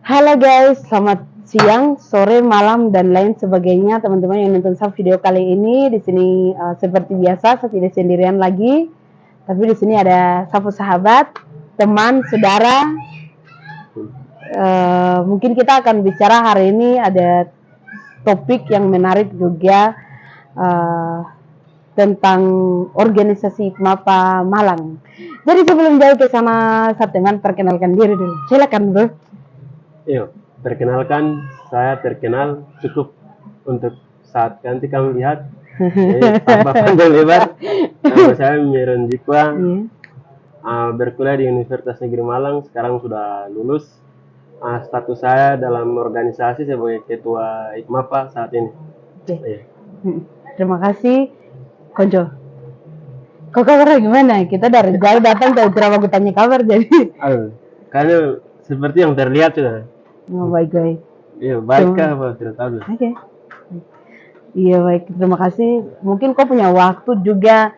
Halo guys, selamat siang, sore, malam, dan lain sebagainya teman-teman yang nonton video kali ini. Di sini seperti biasa saya tidak sendirian lagi, tapi di sini ada satu sahabat, teman, saudara. Mungkin kita akan bicara hari ini ada topik yang menarik juga tentang organisasi MAPA Malang. Jadi sebelum jauh ke sana, saya teman perkenalkan diri dulu. Silakan bro. Iya, perkenalkan, saya terkenal cukup untuk saat nanti kamu lihat. Jadi tambah panjang lebar. Nama saya Miron Jikwa, berkuliah di Universitas Negeri Malang. Sekarang sudah lulus. Status saya dalam organisasi sebagai ketua IKMAPA saat ini. Iya. Terima kasih, Konco. Kok kabarnya gimana? Kita dari jauh datang tahu kenapa aku tanya kabar jadi. Kayaknya seperti yang terlihat sudah. Oh, baik. Iya, baik kah apa tidak tahu. Oke. Iya baik, terima kasih. Mungkin kau punya waktu juga,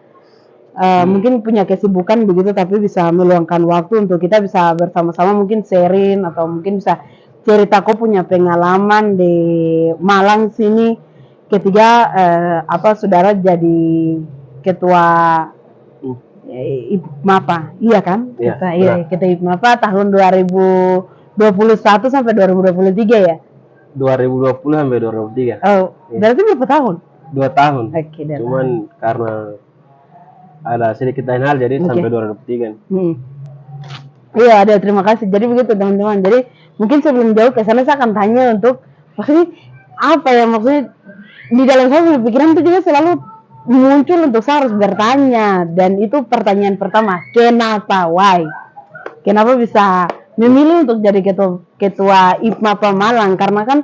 mungkin punya kesibukan begitu, tapi bisa meluangkan waktu untuk kita bisa bersama-sama mungkin sharing atau mungkin bisa cerita kau punya pengalaman di Malang sini ketika saudara jadi ketua IPMAPA, iya kan? Iya, kita IPMAPA tahun 2021 sampai 2023 ya? 2020 sampai 2023. Oh, berarti berapa tahun? 2 tahun. Oke, Cuman karena ada sedikit lain hal jadi sampai 2023. Iya, ada, terima kasih. Jadi begitu teman-teman. Jadi mungkin sebelum jauh ke sana saya akan tanya untuk maksudnya apa ya, maksudnya di dalam saya pikiran itu juga selalu muncul untuk saya harus bertanya, dan itu pertanyaan pertama, kenapa, why? Kenapa bisa memilih untuk jadi ketua IPMAPA Malang? Karena kan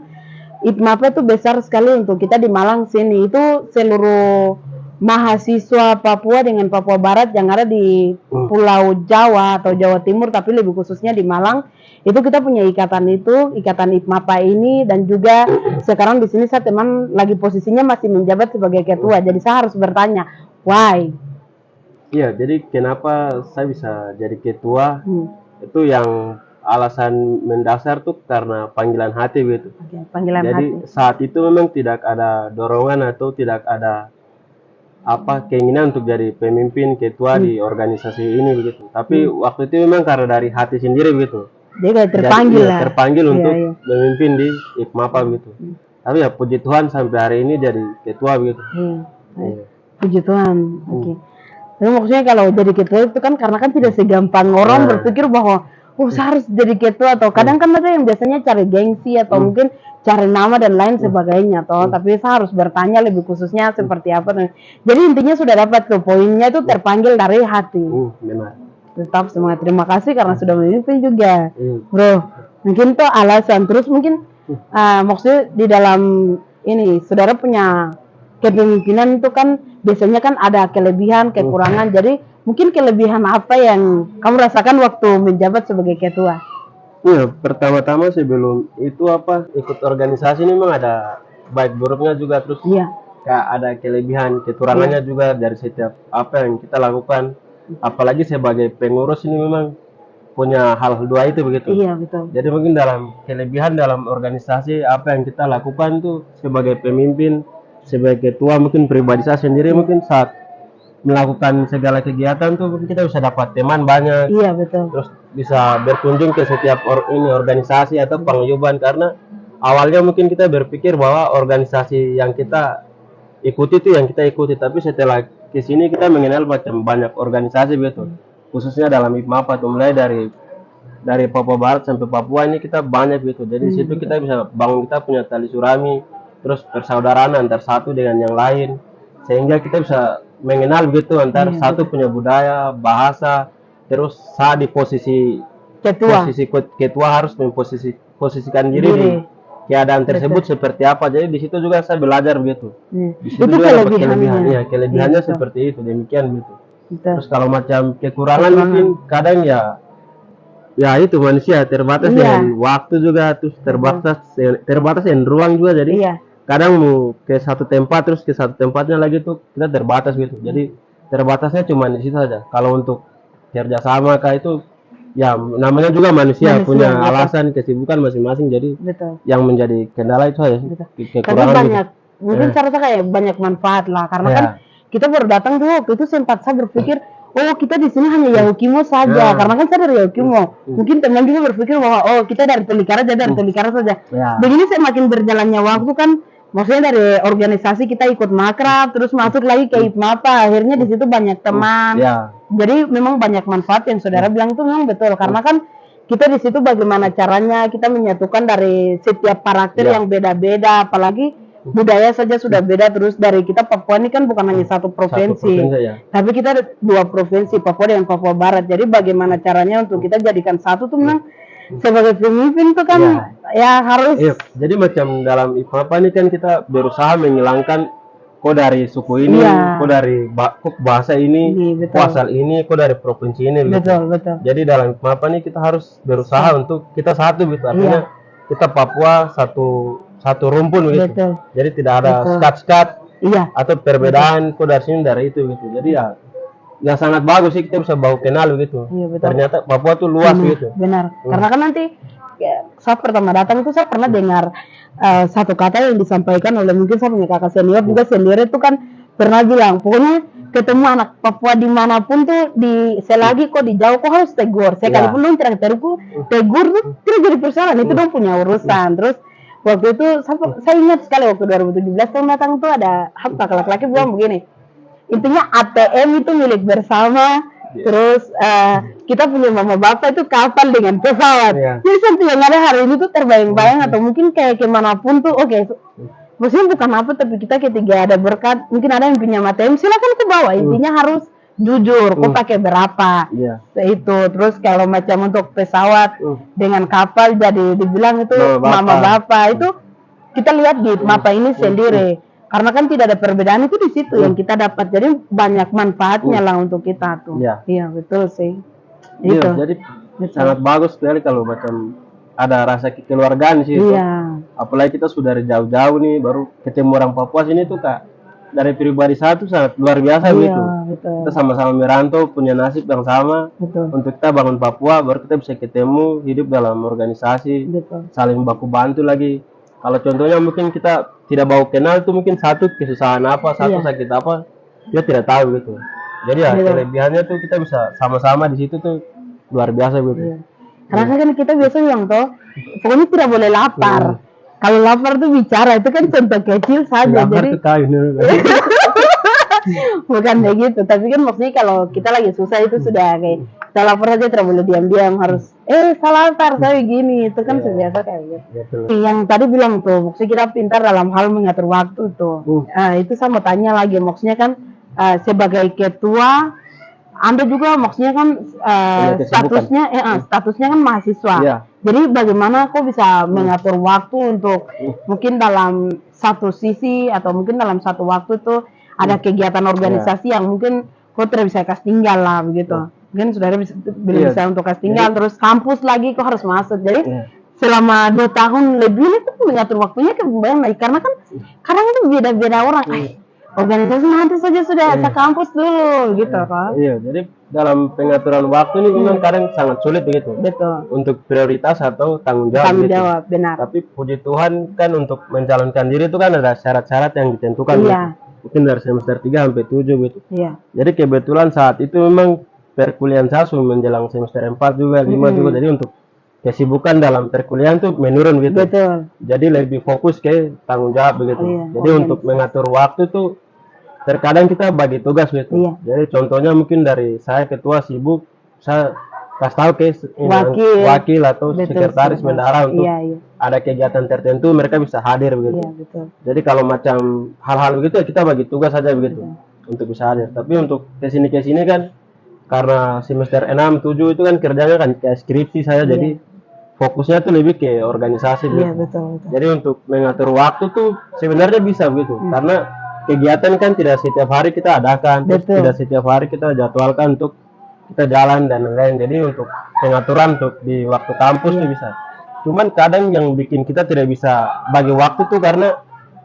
IPMAPA itu besar sekali untuk kita di Malang sini. Itu seluruh mahasiswa Papua dengan Papua Barat yang ada di Pulau Jawa atau Jawa Timur, tapi lebih khususnya di Malang. Itu kita punya ikatan IPMAPA ini, dan juga sekarang di sini saya teman lagi posisinya masih menjabat sebagai ketua. Jadi saya harus bertanya, why? Iya, jadi kenapa saya bisa jadi ketua? Itu yang alasan mendasar tuh karena panggilan hati gitu. Panggilan jadi hati. Saat itu memang tidak ada dorongan atau tidak ada keinginan untuk jadi pemimpin ketua di organisasi ini begitu. Tapi waktu itu memang karena dari hati sendiri begitu. Dia terpanggil lah. Terpanggil untuk memimpin di IPMAPA begitu. Tapi ya puji Tuhan sampai hari ini jadi ketua begitu. Puji Tuhan. Oke. Tapi maksudnya kalau jadi ketua itu kan karena kan tidak segampang orang berpikir bahwa saya harus jadi ketua, atau kadang kan ada yang biasanya cari gengsi atau mungkin cari nama dan lain sebagainya toh. Tapi saya harus bertanya lebih khususnya seperti apa. Jadi intinya sudah dapat tuh poinnya, itu terpanggil dari hati. Benar. Tetap semangat, terima kasih karena sudah memimpin juga, bro. Mungkin tuh alasan, terus mungkin maksudnya di dalam ini saudara punya kepemimpinan itu kan biasanya kan ada kelebihan, kekurangan. Jadi mungkin kelebihan apa yang kamu rasakan waktu menjabat sebagai ketua? Iya, pertama-tama sebelum itu ikut organisasi ini memang ada baik buruknya juga, terus kayak ada kelebihan, kekurangannya juga dari setiap apa yang kita lakukan. Apalagi sebagai pengurus ini memang punya hal dua itu begitu. Iya, betul. Jadi mungkin dalam kelebihan dalam organisasi apa yang kita lakukan tuh sebagai pemimpin, sebagai ketua, mungkin pribadi saya sendiri mungkin saat melakukan segala kegiatan tuh mungkin kita bisa dapat teman banyak. Iya, betul. Terus bisa berkunjung ke setiap organisasi atau paguyuban, karena awalnya mungkin kita berpikir bahwa organisasi yang kita ikuti itu yang kita ikuti, tapi setelah ke sini kita mengenal macam banyak organisasi begitu. Khususnya dalam IPMAPA tuh mulai dari Papua Barat sampai Papua ini kita banyak gitu. Jadi di situ kita bisa bangun, kita punya tali surami, terus persaudaraan antar satu dengan yang lain, sehingga kita bisa mengenal begitu antar satu punya budaya, bahasa. Terus saat di posisi ketua harus memposisikan diri di keadaan tersebut seperti apa. Jadi di situ juga saya belajar begitu. Di situ itu juga kelebihannya seperti itu, demikian begitu. Terus kalau macam kekurangan mungkin kadang ya itu manusia terbatas dengan waktu juga, terus terbatas dengan ruang juga. Jadi kadang mau ke satu tempat terus ke satu tempatnya lagi tuh kita terbatas gitu. Jadi terbatasnya cuma di situ saja. Kalau untuk kerjasama kayak itu ya namanya juga manusia, Manusia, punya betul. alasan, kesibukan masing-masing, jadi Betul. yang menjadi kendala itu aja sih, Betul. Tapi kekurangan gitu. banyak, mungkin Ya. saya rasa kayak banyak manfaat lah, karena Ya. kan kita baru datang tuh waktu itu sempat saya berpikir, oh kita di sini hanya Yahukimo saja, Ya. karena kan saya dari Yahukimo. Mungkin teman juga berpikir bahwa oh kita dari Tolikara aja, dari Tolikara saja. Ya. Begini semakin berjalannya waktu kan, maksudnya dari organisasi kita ikut makrab, terus masuk lagi ke IPMAPA, akhirnya di situ banyak teman. Ya. Jadi memang banyak manfaat yang saudara bilang itu memang betul, karena kan kita di situ bagaimana caranya kita menyatukan dari setiap karakter Ya. yang beda-beda, apalagi budaya saja sudah beda. Terus dari kita Papua ini kan bukan hanya satu provinsi, ya. tapi kita ada 2 provinsi, Papua dan Papua Barat. Jadi bagaimana caranya untuk kita jadikan satu tuh memang sebagai pemimpin tuh kan ya harus Iya, jadi macam dalam IPMAPA ini kan kita berusaha menghilangkan kok dari suku ini, Iya. kok dari kok bahasa ini, betul. kok asal ini, kok dari provinsi ini gitu. betul betul. Jadi dalam IPMAPA ini kita harus berusaha untuk kita satu gitu, artinya kita Papua satu rumpun gitu. Betul. Jadi tidak ada Betul. skat-skat Iya, atau perbedaan kok dari sini dari itu gitu. Jadi ya sangat bagus sih kita bisa bahu kenal gitu. Iya, betul. Ternyata Papua tuh luas gitu. benar. Karena kan nanti ya, saat pertama datang itu saya pernah dengar satu kata yang disampaikan oleh mungkin saya punya kakak senior juga, senior itu kan pernah bilang, pokoknya ketemu anak Papua dimanapun tuh, selagi kok di jauh kok harus tegur, sekalipun lu tidak tegur tuh tidak jadi persoalan, itu dong punya urusan. Terus waktu itu saya ingat sekali waktu 2017 tahun datang tuh ada laki-laki bilang begini, intinya ATM itu milik bersama. Terus kita punya mama bapak itu kapal dengan pesawat. Jadi sampai yang ada hari ini tuh terbayang-bayang, atau mungkin kayak kemanapun tuh oke. Maksudnya bukan apa, tapi kita ketika ada berkat, mungkin ada yang punya ATM, silakan ke bawah. Intinya harus jujur, kok pakai berapa. Itu. Terus kalau macam untuk pesawat dengan kapal, jadi dibilang itu mama bapak. Itu kita lihat di mapa ini sendiri. Karena kan tidak ada perbedaan, itu di situ yang kita dapat. Jadi banyak manfaatnya lah untuk kita tuh. Iya, betul sih. Iya, jadi sangat bagus sekali kalau macam ada rasa kekeluargaan sih. Iya. Apalagi kita sudah dari jauh-jauh nih, baru ketemu orang Papua sini tuh Kak. Dari pribadi satu sangat luar biasa gitu. Betul. Kita sama-sama merantau, punya nasib yang sama. Betul. Untuk kita bangun Papua, baru kita bisa ketemu, hidup dalam organisasi, Betul. saling baku bantu lagi. Kalau contohnya mungkin kita tidak bawa kenal tuh, mungkin satu kesusahan apa, satu sakit apa, dia tidak tahu gitu. Jadi ya kelebihannya tuh kita bisa sama-sama di situ tuh luar biasa gitu. Karena kan kita biasa yang toh, pokoknya tidak boleh lapar. Kalau lapar tuh bicara, itu kan contoh kecil saja. Lapar Jadi tuh kain. bukan kayak gitu, tapi kan maksudnya kalau kita lagi susah itu sudah kayak kita lapar saja tidak boleh diam-diam, harus saya lapar, saya gini, itu kan biasa kayak gitu. Yang tadi bilang tuh, maksudnya kita pintar dalam hal mengatur waktu tuh. Itu saya mau tanya lagi, maksudnya kan sebagai ketua, Anda juga maksudnya kan statusnya kan mahasiswa. Jadi bagaimana kok bisa mengatur waktu untuk mungkin dalam satu sisi atau mungkin dalam satu waktu tuh ada kegiatan organisasi yang mungkin kok tidak bisa kasih tinggal lah begitu. Mungkin saudara belum bisa untuk kasih tinggal, terus kampus lagi kok harus masuk. Jadi selama 2 tahun lebih itu mengatur waktunya kebayang lagi, karena kan kadang itu beda-beda orang. Organisasi nanti saja sudah ke kampus dulu gitu kan. Iya, jadi dalam pengaturan waktu ini memang kadang sangat sulit begitu. Betul. Untuk prioritas atau tanggung jawab. Tanggung jawab, benar. Tapi puji Tuhan kan untuk mencalonkan diri itu kan ada syarat-syarat yang ditentukan. Gitu. Mungkin dari semester 3 sampai 7 gitu. Jadi kebetulan saat itu memang perkuliahan saya sudah menjelang semester 4 juga, 5 juga. Jadi untuk kesibukan dalam perkuliahan tuh menurun gitu. Betul. Jadi lebih fokus ke tanggung jawab begitu. Jadi untuk mengatur waktu tuh terkadang kita bagi tugas gitu. Jadi contohnya mungkin dari saya ketua sibuk, saya kasih tahu ke wakil atau sekretaris bendahara untuk ada kegiatan tertentu mereka bisa hadir begitu. Jadi kalau macam hal-hal begitu kita bagi tugas saja begitu untuk bisa hadir. Tapi untuk kesini kan karena semester 6, 7 itu kan kerjanya kan kayak skripsi saya, jadi fokusnya tuh lebih ke organisasi gitu. Jadi untuk mengatur waktu tuh sebenarnya bisa begitu, karena kegiatan kan tidak setiap hari kita adakan, tidak setiap hari kita jadwalkan untuk kita jalan dan lain-lain. Jadi untuk pengaturan untuk di waktu kampus tuh bisa. Cuman kadang yang bikin kita tidak bisa bagi waktu tuh karena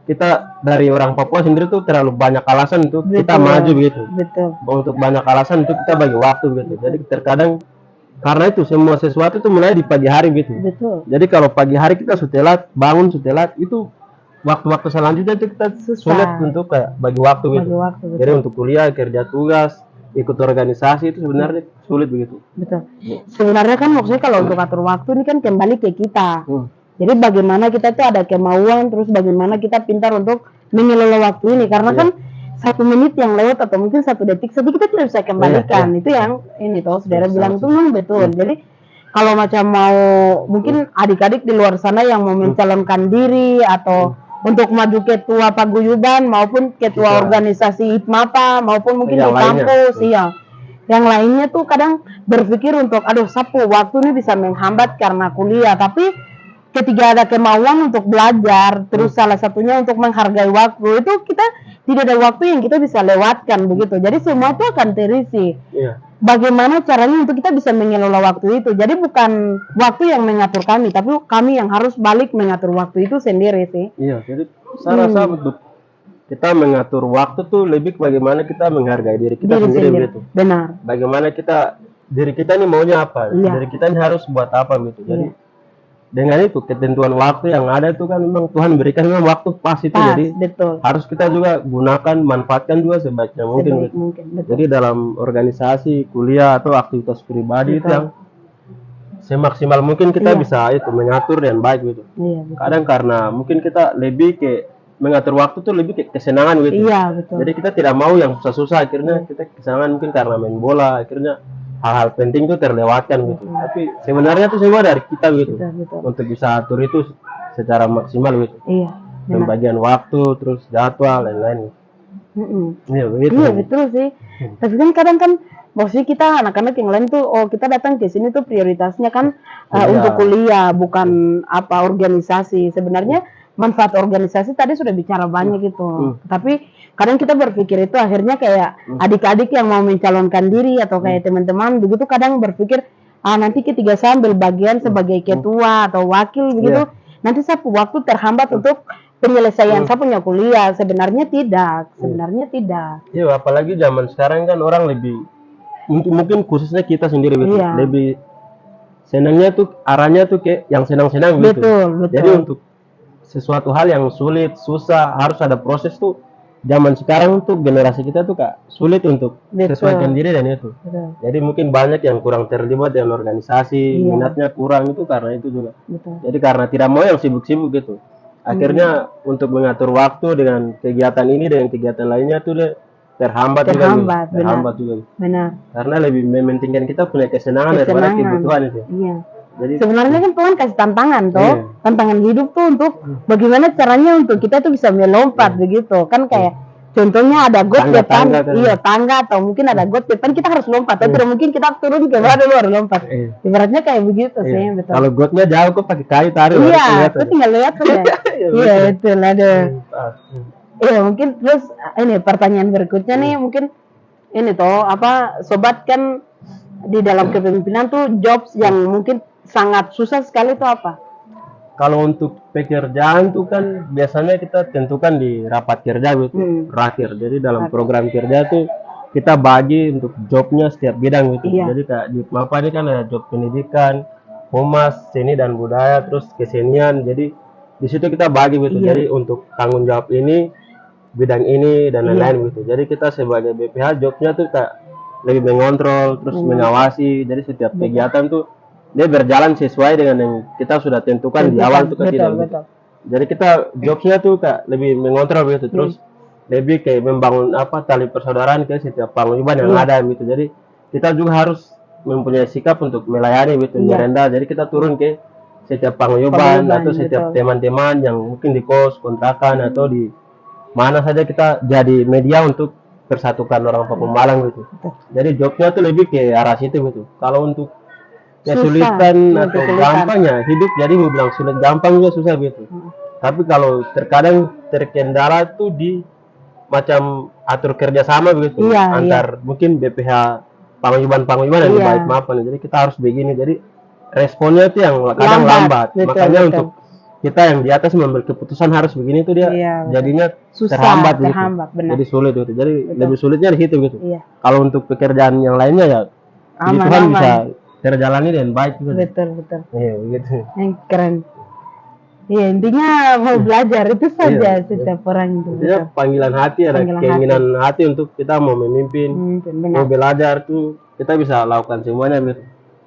kita dari orang Papua sendiri tuh terlalu banyak alasan untuk kita maju begitu. Untuk banyak alasan untuk kita bagi waktu begitu. Jadi terkadang karena itu semua sesuatu itu mulai di pagi hari gitu. Betul. Jadi kalau pagi hari kita sudah telat, bangun sudah telat, itu waktu-waktu selanjutnya itu kita Susah. sulit untuk kayak bagi waktu gitu. Bagi waktu, betul. Jadi untuk kuliah, kerja tugas, ikut organisasi itu sebenarnya sulit begitu. Betul. Sebenarnya kan maksudnya kalau untuk atur waktu ini kan kembali ke kita. Jadi bagaimana kita tuh ada kemauan, terus bagaimana kita pintar untuk mengelola waktu ini. Karena kan 1 menit yang lewat atau mungkin 1 detik saja kita tidak bisa kembalikan. Itu yang ini toh saudara bilang itu memang betul. Jadi kalau macam mau mungkin adik-adik di luar sana yang mau mencalonkan diri atau untuk maju ketua paguyuban maupun ketua organisasi IPMAPA maupun mungkin yang di kampus, iya. Yang lainnya tuh kadang berpikir untuk aduh sapu waktu ini bisa menghambat karena kuliah, tapi ketika ada kemauan untuk belajar, terus salah satunya untuk menghargai waktu, itu kita tidak ada waktu yang kita bisa lewatkan begitu. Jadi semua itu akan terisi. Bagaimana caranya untuk kita bisa mengelola waktu itu. Jadi bukan waktu yang mengatur kami, tapi kami yang harus balik mengatur waktu itu sendiri sih. Iya, jadi saya rasa untuk kita mengatur waktu tuh lebih bagaimana kita menghargai diri kita sendiri gitu. Benar. Bagaimana diri kita ini maunya apa? Diri kita ini harus buat apa gitu. Jadi dengan itu ketentuan waktu yang ada itu kan memang Tuhan berikan memang waktu pas itu, jadi betul. Harus kita juga gunakan, manfaatkan juga sebaiknya mungkin. Jadi dalam organisasi, kuliah atau aktivitas pribadi itu yang semaksimal mungkin kita bisa itu mengatur dengan baik gitu. Kadang karena mungkin kita lebih ke mengatur waktu tuh lebih ke kesenangan gitu. Jadi kita tidak mau yang susah-susah, akhirnya kita kesenangan mungkin karena main bola, akhirnya hal-hal penting itu terlewatkan gitu. Tapi sebenarnya itu semua dari kita gitu. Untuk bisa atur itu secara maksimal gitu. Pembagian waktu, terus jadwal lain-lain. Iya begitu. Iya betul sih. Tapi kan kadang kan maksudnya kita anak-anak yang lain tuh kita datang ke sini tuh prioritasnya kan untuk kuliah, bukan apa organisasi. Sebenarnya manfaat organisasi tadi sudah bicara banyak gitu. Tapi kadang kita berpikir itu akhirnya kayak adik-adik yang mau mencalonkan diri atau kayak teman-teman begitu kadang berpikir nanti ketika saya ambil bagian sebagai ketua atau wakil begitu nanti saya waktu terhambat untuk penyelesaian saya punya kuliah. Sebenarnya tidak. Iya, apalagi zaman sekarang kan orang lebih mungkin khususnya kita sendiri gitu. Lebih senangnya tuh arahnya tuh kayak yang senang-senang gitu. Betul. Jadi untuk sesuatu hal yang sulit, susah, harus ada proses tuh. Zaman sekarang tuh generasi kita tuh Kak sulit untuk sesuaikan diri dan itu. Jadi mungkin banyak yang kurang terlibat dengan organisasi, minatnya kurang itu karena itu juga. Jadi karena tidak mau yang sibuk-sibuk gitu. Akhirnya untuk mengatur waktu dengan kegiatan ini dengan kegiatan lainnya tuh terhambat juga. Benar. Karena lebih mementingkan kita punya kesenangan daripada kebutuhan itu. Jadi sebenarnya kan Tuhan kasih tantangan tantangan hidup tuh untuk bagaimana caranya untuk kita tuh bisa melompat begitu kan kayak contohnya ada got depan, tangga atau mungkin ada got depan kita harus lompat, tapi mungkin kita turun ke bawah dulu harus lompat. Ibaratnya kayak begitu sih, betul. Kalau gotnya jauh kok pakai kayu tarik. Aku tinggal lihat saja. Iya betul ada. Mungkin terus ini pertanyaan berikutnya nih mungkin ini toh sobat kan di dalam kepemimpinan tuh jobs yang mungkin sangat susah sekali itu apa? Kalau untuk pekerjaan tuh kan biasanya kita tentukan di rapat kerja gitu, raker. Jadi dalam program kerja tuh kita bagi untuk jobnya setiap bidang gitu. Jadi kayak di MAPA ini kan ada job pendidikan, humas, seni dan budaya, terus kesenian. Jadi di situ kita bagi gitu. Jadi untuk tanggung jawab ini, bidang ini dan lain-lain gitu. Jadi kita sebagai BPH jobnya tuh kayak lebih mengontrol, terus mengawasi. Jadi setiap kegiatan tuh dia berjalan sesuai dengan yang kita sudah tentukan di awal tuh tidak. Jadi kita jobnya tuh Kak lebih mengontrol gitu, terus lebih kayak membangun tali persaudaraan ke setiap paguyuban yang ada gitu. Jadi kita juga harus mempunyai sikap untuk melayani gitu, merendah. Jadi kita turun ke setiap paguyuban atau setiap teman-teman yang mungkin di kos, kontrakan atau di mana saja kita jadi media untuk persatukan orang Papua Malang gitu. Jadi jobnya tuh lebih ke arah situ gitu. Kalau untuk kesulitan atau gampangnya hidup, jadi gue bilang sulit gampang juga susah gitu. Tapi kalau terkadang terkendala tuh di macam atur kerjasama begitu antar mungkin BPH paguyuban yang baik maafan. Jadi kita harus begini. Jadi responnya itu yang kadang lambat. Makanya untuk kita yang di atas mengambil keputusan harus begini tuh dia jadinya susah, terhambat gitu. Jadi sulit gitu. Jadi lebih sulitnya di situ gitu. Kalau untuk pekerjaan yang lainnya ya Tuhan bisa terjalani dengan baik gitu. betul betul. Iya begitu. Yang keren. Iya, intinya mau belajar itu saja Iya, setiap orang itu. Maksudnya Betul. panggilan hati, ada Panggilan keinginan hati untuk kita mau memimpin, mau Benar. belajar tuh kita bisa lakukan semuanya gitu.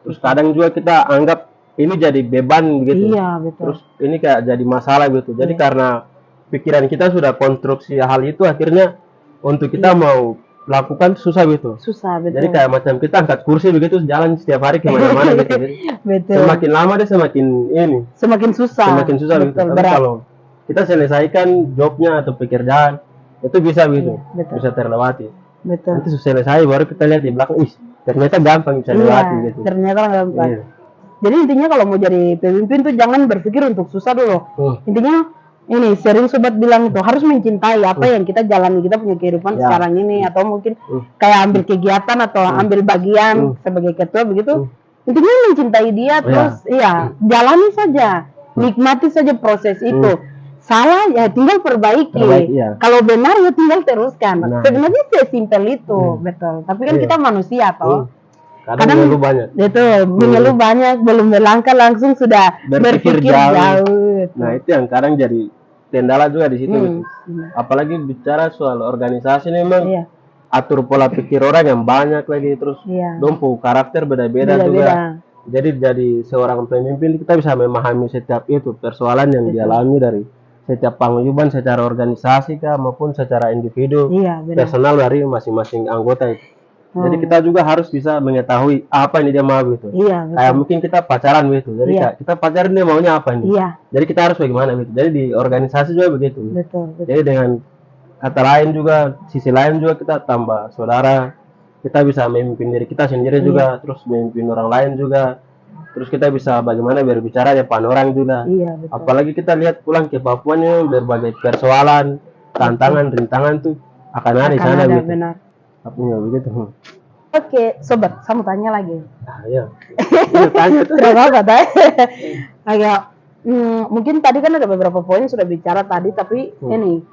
Terus kadang juga kita anggap ini jadi beban gitu. Iya, betul. Terus ini kayak jadi masalah gitu. Jadi karena pikiran kita sudah konstruksi hal itu, akhirnya untuk kita mau lakukan susah gitu. Susah, betul. Jadi kayak macam kita angkat kursi begitu jalan setiap hari kemana-mana gitu. Jadi betul. semakin lama dia semakin ini, Semakin susah. semakin susah gitu. Betul, Tapi berat. kalau kita selesaikan jobnya atau pekerjaan itu bisa gitu, Iya, betul. bisa terlewati. Betul. Nanti selesai baru kita lihat di belakang, ih ternyata gampang bisa lewati gitu. Ternyata gampang. Iya. Jadi intinya kalau mau jadi pemimpin tuh jangan berpikir untuk susah dulu. Intinya ini sering sobat bilang itu harus mencintai apa yang kita jalani, kita punya kehidupan Ya. sekarang ini, atau mungkin kayak ambil kegiatan atau ambil bagian sebagai ketua begitu. Intinya mencintai dia terus iya jalani saja, nikmati saja proses itu. Salah ya tinggal perbaiki. Iya. Kalau benar ya tinggal teruskan. Benar. Sebenarnya sesimpel itu, betul. Tapi kan Iya. kita manusia toh. Kadang mengeluh banyak. Itu mengeluh banyak, belum melangkah langsung sudah Berpikir berpikir jauh. jauh. Nah itu yang kadang jadi kendala juga di situ. Gitu. Apalagi bicara soal organisasi ini memang Iya. atur pola pikir orang yang banyak lagi, terus Iya. dompu karakter beda-beda juga. Jadi seorang pemimpin kita bisa memahami setiap itu persoalan yang dialami dari setiap paguyuban secara organisasi kah maupun secara individu, Iya, benar. personal dari masing-masing anggota itu. Jadi kita juga harus bisa mengetahui apa yang dia mau gitu. Iya, betul. Kayak mungkin kita pacaran gitu. Jadi Iya. kayak kita pacaran dia maunya apa nih? Iya, Jadi kita harus bagaimana gitu. Jadi di organisasi juga begitu. betul, betul. Jadi dengan kata lain juga, sisi lain juga kita tambah saudara. Kita bisa memimpin diri kita sendiri juga, terus memimpin orang lain juga. Terus kita bisa bagaimana berbicara depan orang juga. Iya, betul. Apalagi kita lihat pulang ke Papua nih berbagai persoalan, tantangan, rintangan tuh akan ada di Akan sana ada, gitu. benar. Artinya begitu. Oke, sobat, saya mau tanya lagi. Ah, iya. Iya, tanya tuh. Tidak apa-apa, Tay. Agak, mungkin tadi kan ada beberapa poin sudah bicara tadi, tapi ini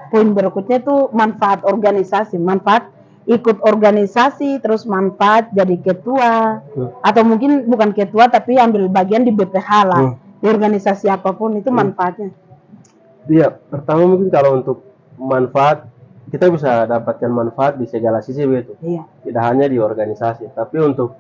poin berikutnya tuh manfaat organisasi, manfaat ikut organisasi, terus manfaat jadi ketua, atau mungkin bukan ketua tapi ambil bagian di BPH lah, di organisasi apapun itu manfaatnya. Iya, pertama mungkin kalau untuk manfaat kita bisa dapatkan manfaat di segala sisi begitu. Iya, Tidak hanya di organisasi, tapi untuk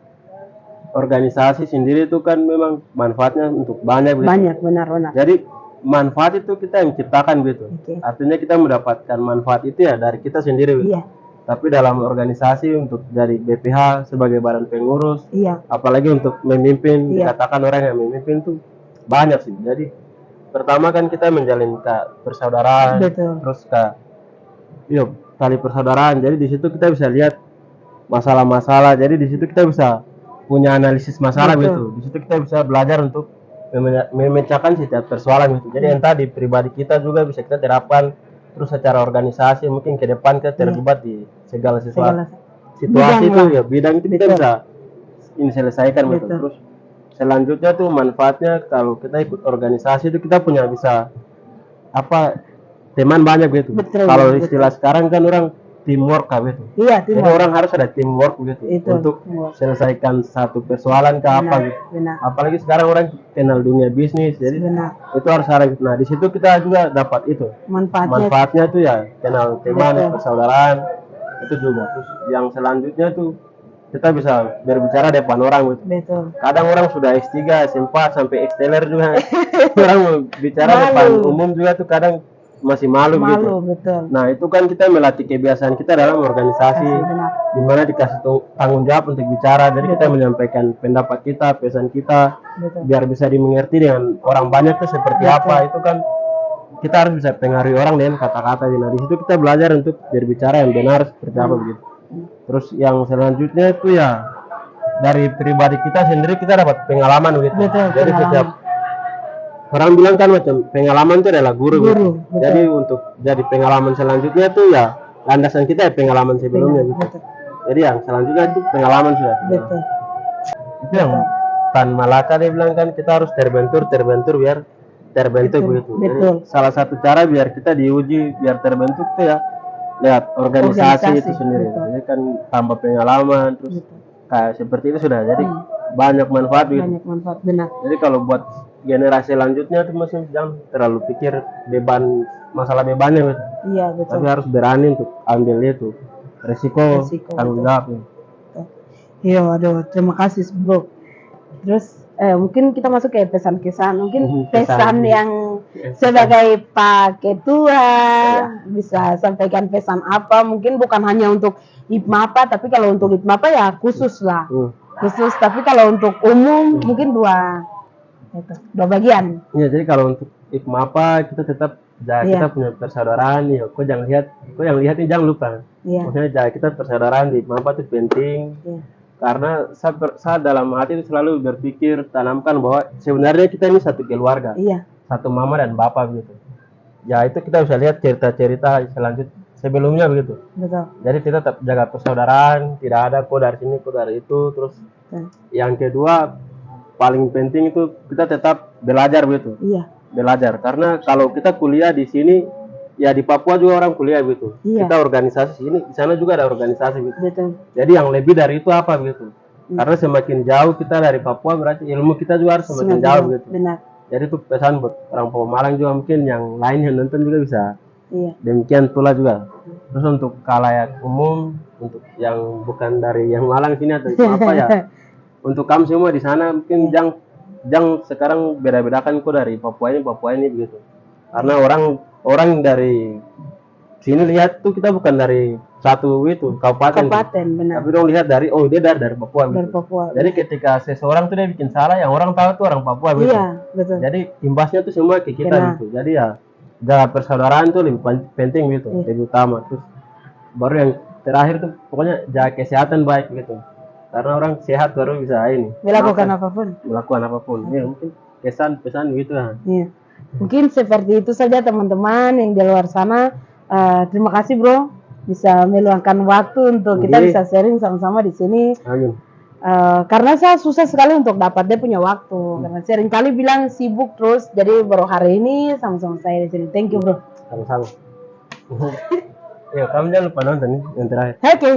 organisasi sendiri itu kan memang manfaatnya untuk banyak begitu. banyak, benar-benar. Jadi manfaat itu kita yang ciptakan gitu. Oke. Artinya kita mendapatkan manfaat itu ya dari kita sendiri gitu. Iya, Tapi dalam organisasi untuk dari BPH sebagai badan pengurus, iya, apalagi untuk memimpin, Iya. dikatakan orang yang memimpin tuh banyak sih. Jadi pertama kan kita menjalin persaudaraan, betul. terus tali persaudaraan. Jadi di situ kita bisa lihat masalah-masalah. Jadi di situ kita bisa punya analisis masalah Betul. gitu. Di situ kita bisa belajar untuk memecahkan setiap persoalan gitu. Jadi entah di pribadi kita juga bisa kita terapkan, terus secara organisasi mungkin ke depan kita terlibat di segala sesuatu situasi itu ya bidang itu kita bisa ini selesaikan gitu. Betul. Terus selanjutnya tuh manfaatnya kalau kita ikut organisasi itu kita punya bisa teman banyak gitu. Betul, Kalau betul. istilah sekarang kan orang teamwork gitu. Iya, Jadi timur. orang harus ada teamwork gitu Itu, untuk teamwork. selesaikan satu persoalan ke apa gitu. Benar, Apalagi sekarang orang kenal dunia bisnis, jadi benar. itu harus ada gitu. Nah di situ kita juga dapat itu manfaatnya tuh ya kenal teman, Betul. persaudaraan itu juga. Terus yang selanjutnya tuh kita bisa berbicara depan orang gitu. Betul. Kadang orang sudah S3, S4 sampai Exteller juga orang mau bicara Malu. depan umum juga tuh kadang masih malu gitu. Malu, betul. Nah itu kan kita melatih kebiasaan kita dalam organisasi, Benar. di mana dikasih tanggung jawab untuk bicara. Jadi kita menyampaikan pendapat kita, pesan kita, Betul. biar bisa dimengerti dengan orang banyak tuh seperti apa. Itu kan kita harus bisa pengaruhi orang dengan kata-kata. Nah di situ kita belajar untuk berbicara yang benar seperti apa begitu. Terus yang selanjutnya itu ya dari pribadi kita sendiri kita dapat pengalaman begitu. Betul, Jadi pengalaman. setiap orang bilang kan macam pengalaman itu adalah guru, gitu. Guru, betul. Jadi untuk jadi pengalaman selanjutnya tuh ya landasan kita ya pengalaman sebelumnya gitu. Betul. Jadi yang selanjutnya itu pengalaman sudah. Betul. Itu yang Tan Malaka dia bilang kan kita harus terbentur biar terbentuk Betul, begitu. Jadi betul. salah satu cara biar kita diuji biar terbentuk tuh ya lihat organisasi itu sendiri. betul. Jadi kan tambah pengalaman terus Betul. kayak seperti itu sudah jadi banyak manfaat gitu. Banyak manfaat, benar. Jadi kalau buat generasi selanjutnya tuh masih jangan terlalu pikir masalah bebannya gitu. Iya, betul. Tapi harus berani untuk ambil itu resiko tanggung betul. jawab. Iya, waduh, terima kasih bro. Terus mungkin kita masuk ke pesan kesan, mungkin pesan yang sebagai Pak Ketua bisa sampaikan pesan apa? Mungkin bukan hanya untuk IPMAPA, tapi kalau untuk IPMAPA ya khusus lah, khusus. Tapi kalau untuk umum mungkin dua bagian. Iya, jadi kalau untuk IPMAPA kita tetap kita punya persaudaraan ya. Kau yang lihat ini jangan lupa. Maksudnya kita persaudaraan di IPMAPA itu penting. Karena saya dalam hati itu selalu berpikir tanamkan bahwa sebenarnya kita ini satu keluarga, satu mama dan bapak begitu. Ya itu kita bisa lihat cerita-cerita selanjutnya sebelumnya begitu. Betul. Jadi kita tetap jaga persaudaraan, tidak ada kok dari sini kok dari itu. Terus yang kedua paling penting itu kita tetap belajar begitu. Belajar karena kalau kita kuliah di sini ya di Papua juga orang kuliah gitu. Kita organisasi sini, di sana juga ada organisasi gitu. Betul. Jadi yang lebih dari itu apa gitu? Karena semakin jauh kita dari Papua berarti ilmu kita juga harus semakin jauh gitu. Benar. Jadi itu pesan buat orang Papua Malang juga, mungkin yang lain yang nonton juga bisa. Demikian pula juga. Terus untuk khalayak umum, untuk yang bukan dari yang Malang sini atau apa ya, untuk kamu semua di sana mungkin jangan sekarang beda-bedakan kok dari Papua ini begitu. Karena orang dari sini lihat tuh kita bukan dari satu itu kabupaten, benar. tapi dong lihat dari dia dari Papua. Dari Papua. Jadi ketika seseorang tuh dia bikin salah, yang orang tahu tuh orang Papua gitu. Betul. Jadi imbasnya tuh semua ke kita gitu. Jadi ya jaga persaudaraan tuh lebih penting gitu, lebih utama. Terus baru yang terakhir tuh pokoknya jaga kesehatan baik gitu. Karena orang sehat baru bisa melakukan apapun. Ya mungkin pesan gitu lah. Mungkin seperti itu saja teman-teman yang di luar sana. Terima kasih bro bisa meluangkan waktu untuk kita bisa sharing sama-sama di sini. Amin. Karena saya susah sekali untuk dapat dia punya waktu. Karena sering kali bilang sibuk terus. Jadi baru hari ini sama-sama saya di sini. Thank you bro. Sama-sama. Ya kamu jangan lupa nonton yang terakhir. Oke.